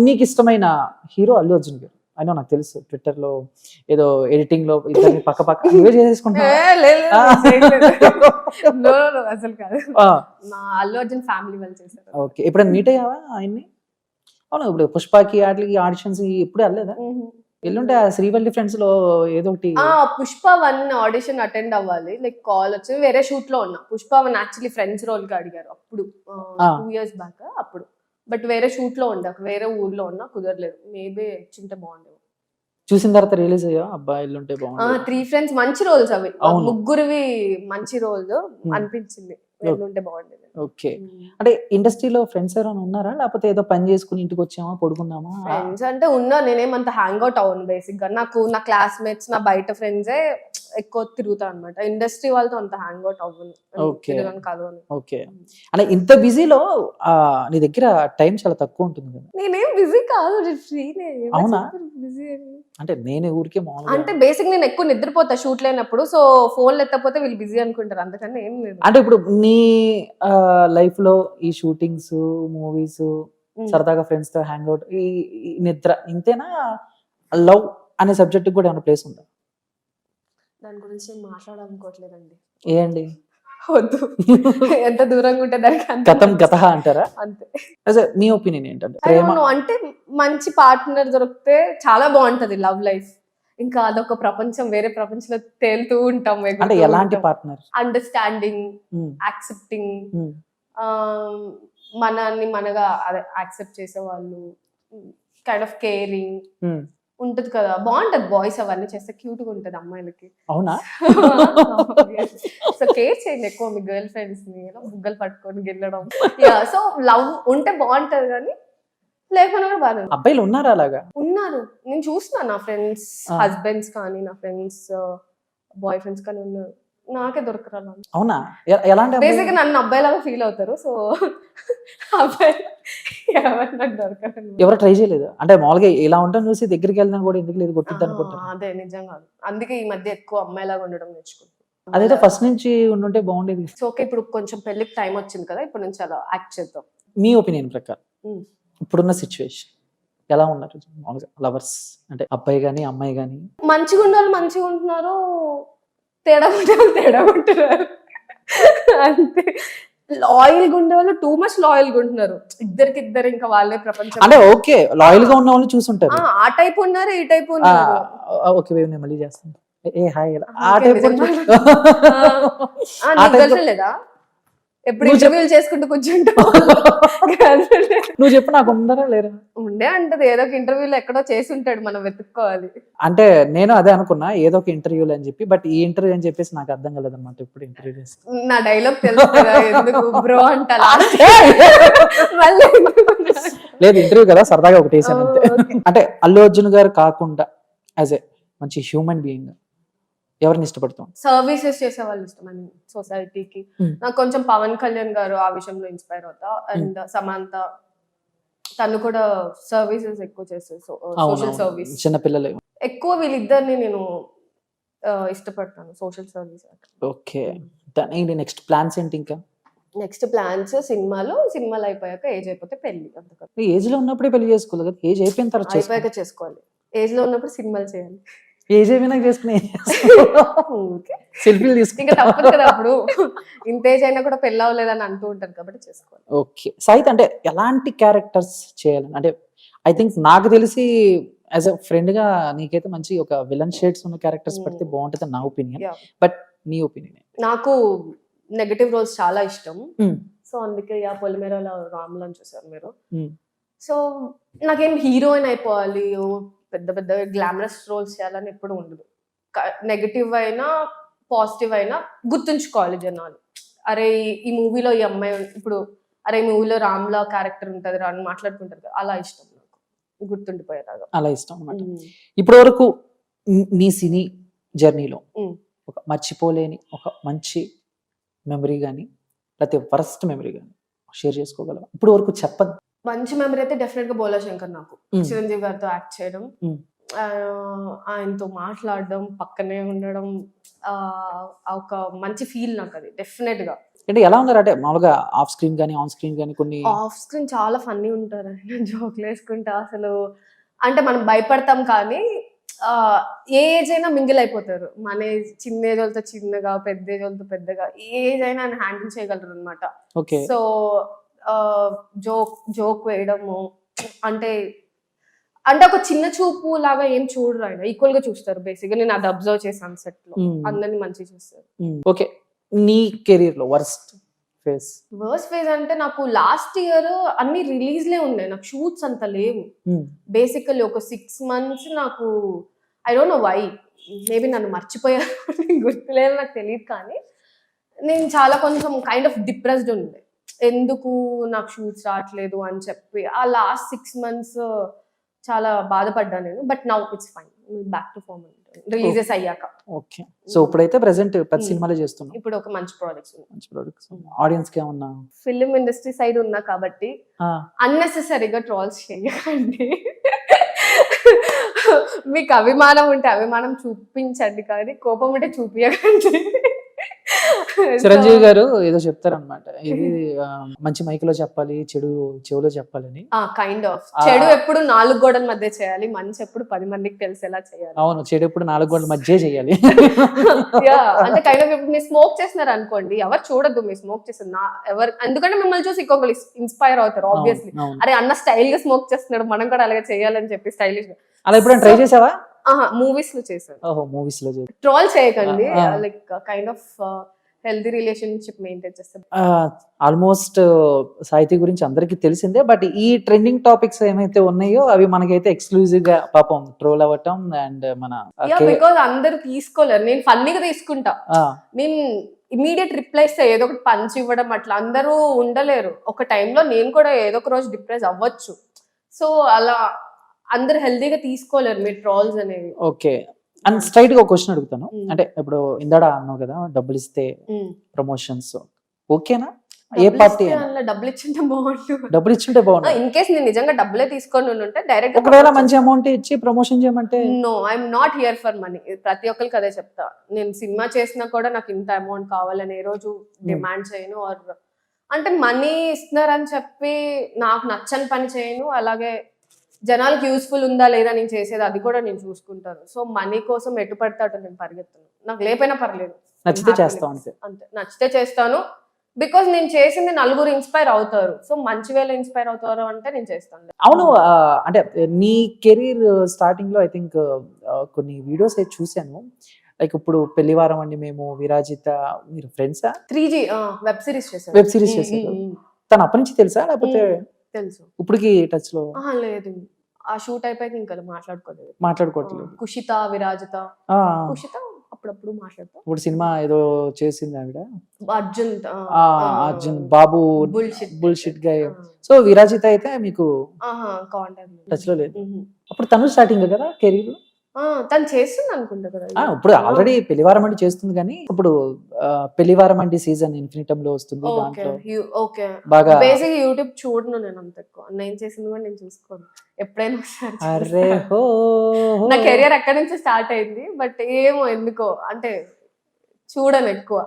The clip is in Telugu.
నీకు ఇష్టమైన హీరో అల్లు అర్జున్ గారు. అయినా నాకు తెలుసు ట్విట్టర్ లో ఏదో ఎడిటింగ్ లో ఇద్దరిని పక్క పక్క నువ్వే చేసేసుకుంటున్నా. అసలు కాదు, మా అల్లు అర్జున్ ఫ్యామిలీ వాళ్ళు చేశారు. ఓకే, ఎప్పుడైనా మీట్ అయ్యావా ఆయన్ని? అవును, ఇప్పుడు పుష్పకి వాటికి ఆడిషన్స్ ఎప్పుడు వెళ్ళలేదా? ఎల్లుంటే ఆ శ్రీవల్లి ఫ్రెండ్స్ లో ఏదో ఒకటి. పుష్ప 1 ఆడిషన్ అటెండ్ అవ్వాలి, లైక్ కాల్ వచ్చింది, వేరే షూట్ లో ఉన్నా. పుష్ప 1 యాక్చువల్లీ ఫ్రెండ్స్ రోల్ కి అడిగారు అప్పుడు 2 years బ్యాక్ అప్పుడు, బట్ వేరే షూట్ లో ఉండే, వేరే ఊర్లో ఉన్నా, కుదరలేదు. మేబీ వచ్చింటే బాగుండేది. చూసిన తర్వాత రియలైజ్ అయ్యా అబ్బా ఎల్లుంటే బాగుంది. 3 friends మంచి రోల్స్ అవి, ముగ్గురివి మంచి రోల్స్ అనిపించింది. ఎల్లుంటే బాగుండేది. ఓకే, అంటే ఇండస్ట్రీలో ఫ్రెండ్స్ ఎవరైనా ఉన్నారా, లేకపోతే ఏదో పని చేసుకుని ఇంటికి వచ్చామా పడుకుందామా? ఫ్రెండ్స్ అంటే ఉన్నా, నేనేమంత హ్యాంగ్ అవుట్ అవును. బేసిక్ గా నాకు నా క్లాస్మేట్స్, నా బయట ఫ్రెండ్సే ఎక్కువ తిరుగుతా అనమాట. ఇండస్ట్రీ వాళ్ళతో అంత హ్యాంగ్ అవుట్ అవ్వను. ఓకే, అంటే ఇంత బిజీలో నీ దగ్గర టైం చాలా తక్కువ ఉంటుంది కదా? నేనేం బిజీ కాదు, ఫ్రీనే. అవునా? బిజీ అంటే నేను ఊరికే అంటే బేసిక్ నేను ఎక్కువ నిద్రపోతా షూట్ లేనప్పుడు, సో ఫోన్ ఎత్తకపోతే వీళ్ళు బిజీ అనుకుంటారు, అందుకని ఏం లేదు. అంటే ఇప్పుడు నీ లైఫ్ లో ఈ షూటింగ్స్, మూవీస్, సరదాగా ఫ్రెండ్స్ తో హ్యాంగ్ అవుట్, ఈ నిద్ర ఇంతేనా? లవ్ అనే సబ్జెక్ట్ కూడా ఏమైనా ప్లేస్ ఉందా? దాని గురించి నేను మాట్లాడాలనుకోవట్లేదండి. ఏంటి? వద్దు, ఎంత దూరంగా ఉంటే దానికి గతం గత అంటారా? అంతే. అదే మీ ఒపీనియన్ ఏంటంటే? అంటే మంచి పార్ట్నర్ దొరికితే చాలా బాగుంటది లవ్ లైఫ్. ఇంకా అదొక ప్రపంచం, వేరే ప్రపంచంలో తేలుతూ ఉంటాం. అంటే ఎలాంటి పార్ట్నర్? అండర్స్టాండింగ్, యాక్సెప్టింగ్, మనల్ని మనగా యాక్సెప్ట్ చేసే వాళ్ళు, కైండ్ ఆఫ్ కేరింగ్ ఉంటది కదా, బాగుంటది. బాయ్స్ అవన్నీ చేస్తే క్యూట్ గా ఉంటది అమ్మాయిలకి. అవునా? సో కేర్ చేయండి ఎక్కువ మీ గర్ల్ ఫ్రెండ్స్ ని, బుగ్గలు పట్టుకొని గెల్లడం. సో లవ్ ఉంటే బాగుంటది, కానీ లేకపోయినా కూడా బాగా. అబ్బాయిలు ఉన్నారా అలాగా? ఉన్నారు, నేను చూస్తున్నాను. నా ఫ్రెండ్స్ హస్బెండ్స్ కానీ, నా ఫ్రెండ్స్ బాయ్ ఫ్రెండ్స్ కానీ ఉన్నారు. నాకే దొరకరాలు. అవునా? ఎలాంటి? బేసిక్ గా నన్ను అబ్బాయిలాగా ఫీల్ అవుతారు. సో అబ్బాయి నాకు దొరకరు. ఎవరు ట్రై చేయలేదు అంటే? మామూలుగా ఇలా ఉంటాను చూసి దగ్గరికి వెళ్ళినా కూడా ఎందుకు లేదు కొట్టిద్ది అనుకుంటారు. అదే నిజంగా, అందుకే ఈ మధ్య ఎక్కువ అమ్మాయిలాగా ఉండడం నేర్చుకుంటాను. అదైతే ఫస్ట్ నుంచి ఉండుంటే బాగుండేది. సో ఓకే, ఇప్పుడు కొంచెం పెళ్లికి టైం వచ్చింది కదా, ఇప్పుడు నుంచి అలా యాక్ట్ చేద్దాం. మీ ఒపీనియన్ ప్రకారం ఇప్పుడున్న సిచ్యువేషన్ ఎలా ఉన్నారు మామూలుగా లవర్స్? అంటే అబ్బాయి గానీ అమ్మాయి గానీ మంచిగా ఉండాలి, మంచిగా ఉంటున్నారు, తేడా ఉంటున్నారు అంతే. లాయల్ గా ఉండే వాళ్ళు టూ మచ్ లాయల్ గా ఉంటున్నారు. ఇద్దరు ఇంకా వాళ్ళే ప్రపంచం. అంటే ఓకే, లాయల్ గా ఉన్న వాళ్ళు చూసుంటారు. ఆ టైప్ ఉన్నారు, ఈ టైప్ ఉన్నారు. ఓకే, నేను మళ్ళీ చేస్తాను. ఏ హాయ్, ఆ టైప్ లేదా? ఎప్పుడు ఇంటర్వ్యూలు చేసుకుంటూ కూర్చుంటావు? నువ్వు చెప్పు, నాకు ఉందరా లేరా? ఉండే అంటది, ఏదో ఒక ఇంటర్వ్యూలో ఎక్కడో చేసి ఉంటాడు, మనం వెతుక్కోవాలి. అంటే నేను అదే అనుకున్నా, ఏదో ఒక ఇంటర్వ్యూలు అని చెప్పి. బట్ ఈ ఇంటర్వ్యూ అని చెప్పేసి నాకు అర్థం కాలేదు అనమాట. ఇప్పుడు ఇంటర్వ్యూ చేసి నా డైలాగ్ తెలుసు కదా, ఎందుకు బ్రో అంటా. లేదు, ఇంటర్వ్యూ కదా, సరదాగా ఒకటి వేసాను అంతే. అంటే అల్లు అర్జున్ గారు కాకుండా యాజ్ ఏ మంచి హ్యూమన్ బీయింగ్ ఎవరిని ఇష్టపడతాం? సర్వీసెస్ చేసే వాళ్ళు ఇష్టం అండి సొసైటీకి. నాకు కొంచెం పవన్ కళ్యాణ్ గారు ఆ విషయంలో ఇన్స్పైర్ అవుతా. అండ్ సమంత, తను కూడా సర్వీసెస్ ఎక్కువ చేస్తారు, సోషల్ సర్వీస్. చిన్నపిల్లలు ఎక్కువ వీళ్ళిద్దరిని నేను ఇష్టపడతాను, social service. Okay, next plans ఏంటి? ఇంకా నెక్స్ట్ ప్లాన్స్ సినిమాలు అయిపోయాక, ఏజ్ అయిపోతే పెళ్లి. అంతగా ఏజ్ లో ఉన్నప్పుడే పెళ్లి చేసుకోవాలి కదా, ఏజ్ అయిపోయిన తర్వాత అయిపోయాక చేసుకోవాలి. ఏజ్ లో ఉన్నప్పుడు సినిమాలు చేయాలి, ఏజ్ అయిపోయినా చేసుకునే సెల్ఫీలు తీసుకుంటే ఇంకా తప్పదు కదా. అప్పుడు ఇంత ఏజ్ అయినా కూడా పెళ్ళి అవ్వలేదని అంటూ ఉంటారు కాబట్టి చేసుకోవాలి. ఓకే, సైత్ అంటే ఎలాంటి క్యారెక్టర్స్ చేయాలి? అంటే ఐ థింక్ నాకు తెలిసి యాజ్ ఎ ఫ్రెండ్ గా నీకైతే మంచి ఒక విలన్ షేడ్స్ ఉన్న క్యారెక్టర్స్ పెడితే బాగుంటుంది నా ఒపీనియన్. బట్ నీ ఒపీనియన్? నాకు నెగటివ్ రోల్స్ చాలా ఇష్టం. సో అందుకే పొలిమేరలో రామ్లను చూసారు మీరు. సో నాకేం హీరోయిన్ అయిపోవాలి, పెద్ద పెద్ద గ్లామరస్ రోల్స్ చేయాలని ఎప్పుడు ఉండదు. నెగటివ్ అయినా పాజిటివ్ అయినా గుర్తుంచుకోవాలి జనాలు. అరే ఈ మూవీలో ఈ అమ్మాయి, ఇప్పుడు అరే ఈ మూవీలో రామ్లా క్యారెక్టర్ ఉంటుంది రా అని మాట్లాడుకుంటారు కదా, అలా ఇష్టం నాకు, గుర్తుండిపోయేలాగా అలా ఇష్టం అనమాట. ఇప్పటి వరకు నీ సినీ జర్నీలో ఒక మర్చిపోలేని ఒక మంచి మెమరీ కానీ, లేకపోతే వరస్ట్ మెమరీ కానీ షేర్ చేసుకోగలవా? ఇప్పుడు వరకు చెప్పదు. మంచి మెమరీ అయితే డెఫినెట్ గా బోలా శంకర్. నాకు చిరంజీవి గారితో యాక్ట్ చేయడం, ఆయనతో మాట్లాడడం, పక్కనే ఉండడం, ఒక మంచి ఫీల్ నాకు అది డెఫినెట్ గా. అంటే ఎలా ఉన్నారు అంటే మామూలుగా ఆఫ్ స్క్రీన్ కానీ ఆన్ స్క్రీన్ కానీ కొన్ని ఆఫ్ స్క్రీన్ చాలా ఫన్నీ ఉంటారు ఆయన జోక్లు వేసుకుంటా అసలు. అంటే మనం భయపడతాం కానీ ఏ ఏజ్ అయినా మింగిల్ అయిపోతారు. మన ఏజ్ చిన్న ఏజ్ వాళ్ళతో చిన్నగా, పెద్ద ఏజ్ వాళ్ళతో పెద్దగా, ఏ ఏజ్ అయినా ఆయన హ్యాండిల్ చేయగలరు అనమాట. ఓకే సో జోక్ వేయడము అంటే అంటే ఒక చిన్న చూపు లాగా ఏం చూడరు ఆయన, ఈక్వల్ గా చూస్తారు బేసిక్గా. నేను అది అబ్జర్వ్ చేశాను సెట్ లో, అందరినీ మంచిగా చూస్తారు. ఓకే నీ కెరీర్ లో వర్స్ట్ ఫేస్ వర్స్ట్ ఫేజ్ అంటే నాకు లాస్ట్ ఇయర్ అన్ని రిలీజ్ లే ఉన్నాయి, నాకు షూట్స్ అంత లేవు. బేసికల్లీ ఒక 6 months నాకు I don't know why, maybe నన్ను మర్చిపోయారు గుర్తులేదు నాకు తెలియదు, కానీ నేను చాలా కొంచెం కైండ్ ఆఫ్ డిప్రెస్డ్ ఉండే, ఎందుకు నాకు షూట్స్ రావట్లేదు అని చెప్పి. ఆ లాస్ట్ 6 months చాలా బాధపడ్డాను నేను. But now it's fine, back to form releases అయ్యాక. ఓకే సో ఇప్పుడైతే ప్రెసెంట్ ప్రతి సినిమాలో చేస్తున్నాం, ఇప్పుడు ఒక మంచి ప్రాజెక్ట్స్ మంచి ప్రొడక్ట్స్ ఆడియన్స్ కి ఏమన్నా ఫిల్మ్ ఇండస్ట్రీ సైడ్ ఉన్నా కాబట్టి అన్నెసెసరీగా ట్రోల్స్ చేయకండి. మీకు అభిమానం ఉంటే అభిమానం చూపించండి, కానీ కోపం ఉంటే చూపించకండి. చిరంజీవి గారు ఏదో చెప్తారనమాట, ఇది మంచి మైక్ లో చెప్పాలి, చెడు చెవులో చెప్పాలని. కైండ్ ఆఫ్ చెడు ఎప్పుడు 4 గోడల మధ్య చేయాలి, మంచి ఎప్పుడు 10 మందికి తెలిసేలా చేయాలి. అవును, చెడు ఎప్పుడు 4 గోడల మధ్య చేయాలి. అంటే కైండ్ ఆఫ్ ఇప్పుడు మీరు స్మోక్ చేస్తున్నారు అనుకోండి, ఎవరు చూడద్దు మీరు స్మోక్ చేస్తున్నారు, ఎవరు, ఎందుకంటే మిమ్మల్ని చూసి ఇంకొకరు ఇన్స్పైర్ అవుతారు ఆబ్వియస్లీ. అరే అన్న స్టైల్ గా స్మోక్ చేస్తున్నాడు, మనం కూడా అలాగే చేయాలని చెప్పి స్టైలిష్ గా. అలా ఇప్పుడు ట్రై చేసావా? మూవీస్ లో చేశాను. మూవీస్ లో ట్రోల్ చేయకండి, like kind of healthy relationship maintain చేస్తాం. ఆల్మోస్ట్ సాహితీ గురించి అందరికీ తెలిసిందే, బట్ ఈ ట్రెండింగ్ టాపిక్స్ ఏమైతే ఉన్నాయో అవి మనకైతే ఎక్స్క్లూజివ్ గా పాపం ట్రోల్ అవ్వటం అండ్ మన బికాజ్ అందరూ తీసుకోలేరు, నేను ఫన్నీగా తీసుకుంటా. నేను ఇమీడియట్ రిప్లై ఇస్తే ఏదో ఒకటి పంచి ఇవ్వడం, అట్లా అందరూ ఉండలేరు. ఒక టైంలో నేను కూడా ఏదో ఒక రోజు డిప్రెస్ అవ్వచ్చు. సో అలా అందరు హెల్దీగా తీసుకోలేరు మీరు ట్రోల్స్ అనేవి. ఓకే, అండ్ స్ట్రైట్ గా ఒక క్వశ్చన్ అడుగుతాను. అంటే ఇప్పుడు ఇందాడ అన్నావు కదా డబ్బులు ఇస్తే ప్రమోషన్స్ ఓకేనా? ఏ పార్టీ డబ్బులు ఇచ్చింటే బాగుంటుంది, డబ్బులు ఇచ్చింటే బాగుంటుంది. ఇన్ కేస్ నేను నిజంగా డబ్బులే తీసుకొని ఉంటే డైరెక్ట్ ఒకవేళ మంచి అమౌంట్ ఇచ్చి ప్రమోషన్ చేయమంటే no, I'm not here for money. ప్రతి ఒక్కరికి అదే చెప్తా, నేను సినిమా చేసినా కూడా నాకు ఇంత అమౌంట్ కావాలని ఏ రోజు డిమాండ్ చేయను. ఆర్ అంటే మనీ ఇస్తున్నారని చెప్పి నాకు నచ్చని పని చేయను, అలాగే జనాలకు యూస్ఫుల్ ఉందా లేదా నేను చేసేది అది కూడా నేను చూసుకుంటాను. సో మనీ కోసం ఎటు పడితే అటు నేను పరిగెత్తాను, నాకు లేపైనా పర్లేదు, నచ్చితే చేస్తాను అంతే. నచ్చితే చేస్తాను, బికాస్ నేను చేసింది నలుగురు ఇన్స్పైర్ అవుతారు. సో మంచి వేళ ఇన్స్పైర్ అవుతారు అంటే నేను చేస్తాను. అవును, అంటే నీ కెరీర్ స్టార్టింగ్ లో ఐ థింక్ కొన్ని వీడియోస్ అయితే చూసాను, లైక్ ఇప్పుడు పెళ్లివారం అండి మేము, విరాజిత, మీరు ఫ్రెండ్సా? 3G వెబ్ సిరీస్ చేశారు. వెబ్ సిరీస్ చేశారు, తను అప్పటి నుంచి తెలుసా లేకపోతే తెలుసు? ఇప్పటికి టచ్ లో లేదు, ఆ షూట్ అయిపోయి ఇంకా మాట్లాడుకోవట్లేదు. కుషిత, విరాజిత, కుషిత అప్పుడప్పుడు మాట్లాడతాం. ఇప్పుడు సినిమా ఏదో చేసింది ఆవిడ, అర్జున్ బాబు బుల్షిట్ గా. సో విరాజిత అయితే మీకు కాంటాక్ట్ టచ్ లో లేదు. అప్పుడు తను స్టార్టింగ్ కదా కెరీర్, తను చేస్తుంది అనుకుంటా కదా. ఇప్పుడు ఆల్రెడీ పెళ్లివారం అంటే చేస్తుంది, కానీ ఇప్పుడు పెళ్లివారం అంటే సీజన్ ఇన్ఫినిటమ్ లో వస్తుంది. ఓకే, బాగా బేసిక్ యూట్యూబ్ చూడను నేను అంత ఎక్కువ, నేను చేసింది కూడా నేను చూసుకోను, ఎప్పుడైనా అరే నా కెరియర్ అక్కడి నుంచి స్టార్ట్ అయింది. బట్ ఏమో ఎందుకో అంటే చూడను ఎక్కువ.